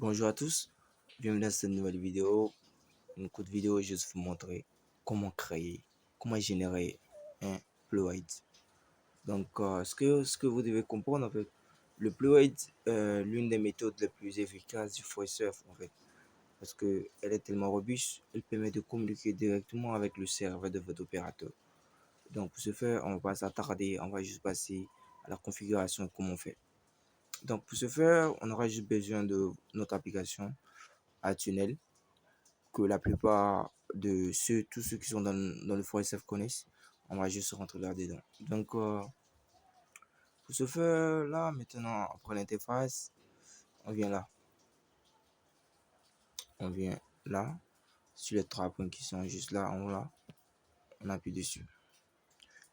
Bonjour à tous, bienvenue dans cette nouvelle vidéo. Une courte vidéo juste vous montrer comment créer, comment générer un Fluid. Donc, ce que vous devez comprendre en fait, le Fluid est l'une des méthodes les plus efficaces du FreeSurf en fait, parce que elle est tellement robuste, elle permet de communiquer directement avec le serveur de votre opérateur. Donc, pour ce faire, on va pas s'attarder, on va juste passer à la configuration, comment on fait. Donc, pour ce faire, on aura juste besoin de notre application à tunnel que la plupart de tous ceux qui sont dans le ForeSF connaissent. On va juste rentrer là-dedans. Donc, pour ce faire, là, maintenant, après l'interface, on vient là. On vient là, sur les trois points qui sont juste là, en haut là. On appuie dessus.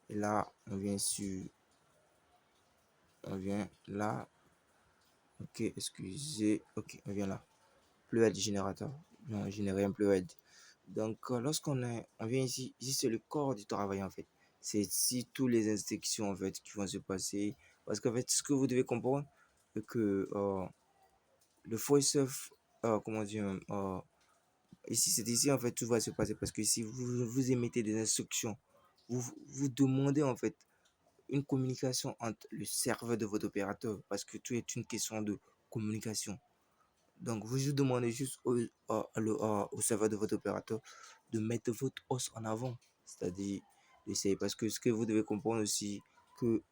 Et là, on vient sur... On vient là. Ok, excusez. Ok, on vient là. Fluid générateur. Non, générer un fluid. Donc, on vient ici c'est le corps du travail en fait. C'est ici toutes les instructions en fait qui vont se passer. Parce qu'en fait, ce que vous devez comprendre, c'est que le ForeSurf, comment dire, ici c'est ici en fait tout va se passer parce que si vous émettez des instructions, vous demandez en fait une communication entre le serveur de votre opérateur parce que tout est une question de communication. Donc, vous juste demandez juste au serveur de votre opérateur de mettre votre os en avant. C'est-à-dire, d'essayer. Parce que ce que vous devez comprendre aussi, que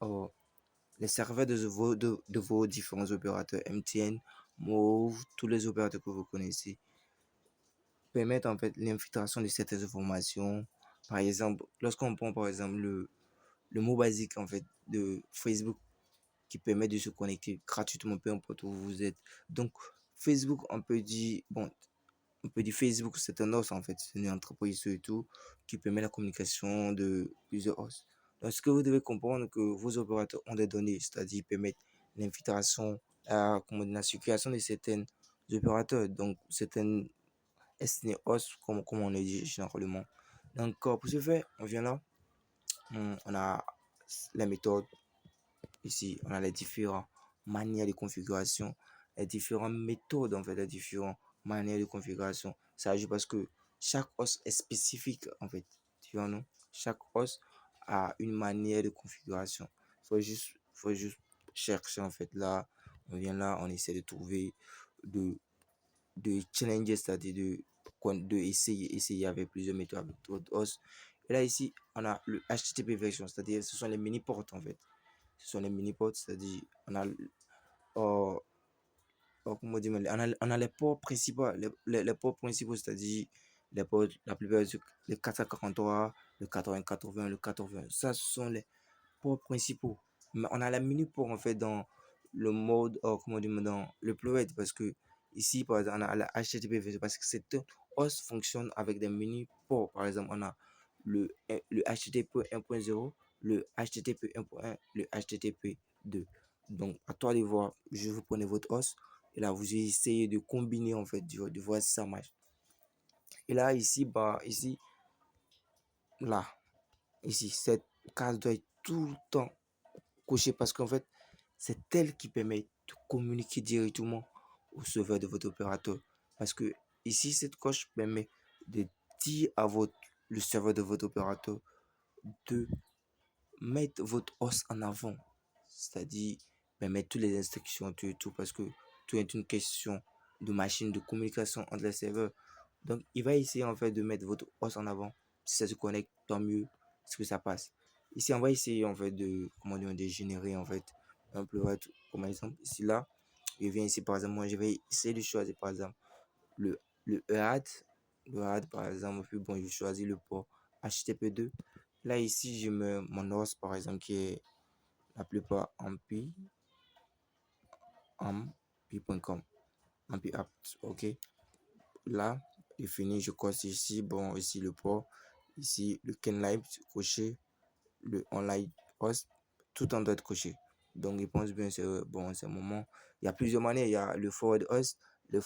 les serveurs de vos différents opérateurs, MTN, Move, tous les opérateurs que vous connaissez, permettent en fait l'infiltration de certaines informations. Par exemple, lorsqu'on prend par exemple le mot basique en fait de Facebook qui permet de se connecter gratuitement, peu importe où vous êtes. Donc, Facebook, on peut dire Facebook, c'est un os en fait, c'est une entreprise et tout qui permet la communication de plusieurs os. Donc, ce que vous devez comprendre, que vos opérateurs ont des données, c'est-à-dire permettent l'infiltration, la circulation de certains opérateurs, donc certaines os, comme on le dit généralement. Donc, pour ce faire, on vient là, on a la méthode. Ici, on a les différentes manières de configuration, les différentes méthodes, en fait, les différentes manières de configuration. Ça ajoute parce que chaque os est spécifique, en fait. Tu vois, non? Chaque os a une manière de configuration. Faut juste chercher, en fait. Là, on vient là, on essaie de trouver, de, de challenger, c'est-à-dire de essayer avec plusieurs méthodes, avec d'autres os. Et là, ici, on a le HTTP version, c'est-à-dire ce sont les mini-ports, en fait. Ce sont les mini-pods, c'est-à-dire euh, comment dire, on a les ports principaux, les ports principaux, c'est-à-dire les ports, la plupart du le 443, le 8080, le 80. Ça, ce sont les ports principaux. Mais on a la mini-port en fait dans le mode, comment dire, dans le Fluid, parce que ici, par exemple, on a la HTTP parce que cette os fonctionne avec des mini-ports. Par exemple, on a le HTTP 1.0, le HTTP 1.1, le HTTP 2. Donc, à toi de voir, je vous prenez votre os et là, vous essayez de combiner en fait, de voir si ça marche. Et là, ici, là, ici, cette case doit être tout le temps cochée parce qu'en fait, c'est elle qui permet de communiquer directement au serveur de votre opérateur. Parce que ici, cette coche permet de dire à le serveur de votre opérateur de mettre votre os en avant. C'est-à-dire, mettre toutes les instructions, tout, parce que tout est une question de machine de communication entre les serveurs. Donc, il va essayer en fait de mettre votre os en avant. Si ça se connecte, tant mieux, ce que ça passe. Ici, on va essayer en fait de, comment dire, de générer en fait un pleuret, comme exemple. Ici, là, je viens ici, par exemple, moi, je vais essayer de choisir, par exemple, le EAD. Le EAD, par exemple, puis bon, je choisis le port HTTP2. Là, ici, je mets mon os, par exemple, qui est la plupart ampli.com, ampli apt, ok. Là, j'ai fini, je coche ici, bon, ici le port, ici le Kenlive coché, le online host, tout en doit être coché. Donc, je pense bien, c'est bon, c'est un moment. Il y a plusieurs manières, il y a le forward host, le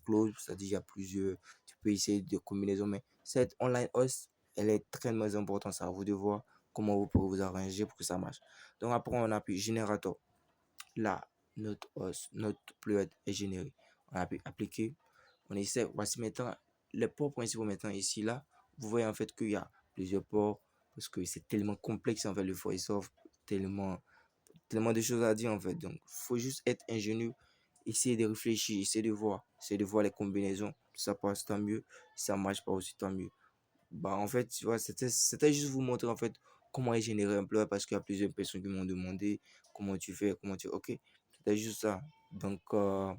close, c'est-à-dire il y a plusieurs, tu peux essayer de combinaisons, mais cette online host, elle est très importante, ça à vous de voir comment vous pouvez vous arranger pour que ça marche. Donc, après, on appuie générateur. Là, notre host, notre fluid est généré. on a appliqué, on essaie. Voici maintenant les ports principaux maintenant ici, là. Vous voyez en fait qu'il y a plusieurs ports parce que c'est tellement complexe en fait le voice-off, tellement de choses à dire en fait. Donc, il faut juste être ingénieux, essayer de réfléchir, essayer de voir les combinaisons. Si ça passe, tant mieux. Si ça marche pas aussi, tant mieux. Bah, en fait, tu vois, c'était juste vous montrer en fait comment générer un plat parce qu'il y a plusieurs personnes qui m'ont demandé comment tu fais, comment tu. Ok, c'était juste ça. Donc, on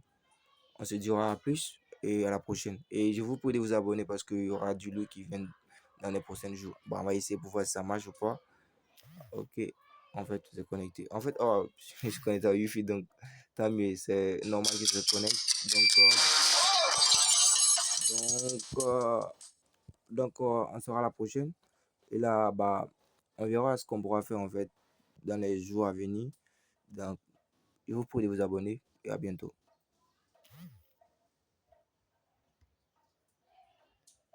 se dira à plus et à la prochaine. Et je vous prie de vous abonner parce qu'il y aura du lot qui vient dans les prochains jours. Bah, on va essayer pour voir si ça marche ou pas. Ok, en fait, c'est connecté. En fait, oh, je suis connecté à Wi-Fi, donc tant mieux, c'est normal que je se connecte. Donc, euh, on sera à la prochaine. Et là, bah, on verra ce qu'on pourra faire en fait dans les jours à venir. Donc, je vous prie de vous abonner et à bientôt.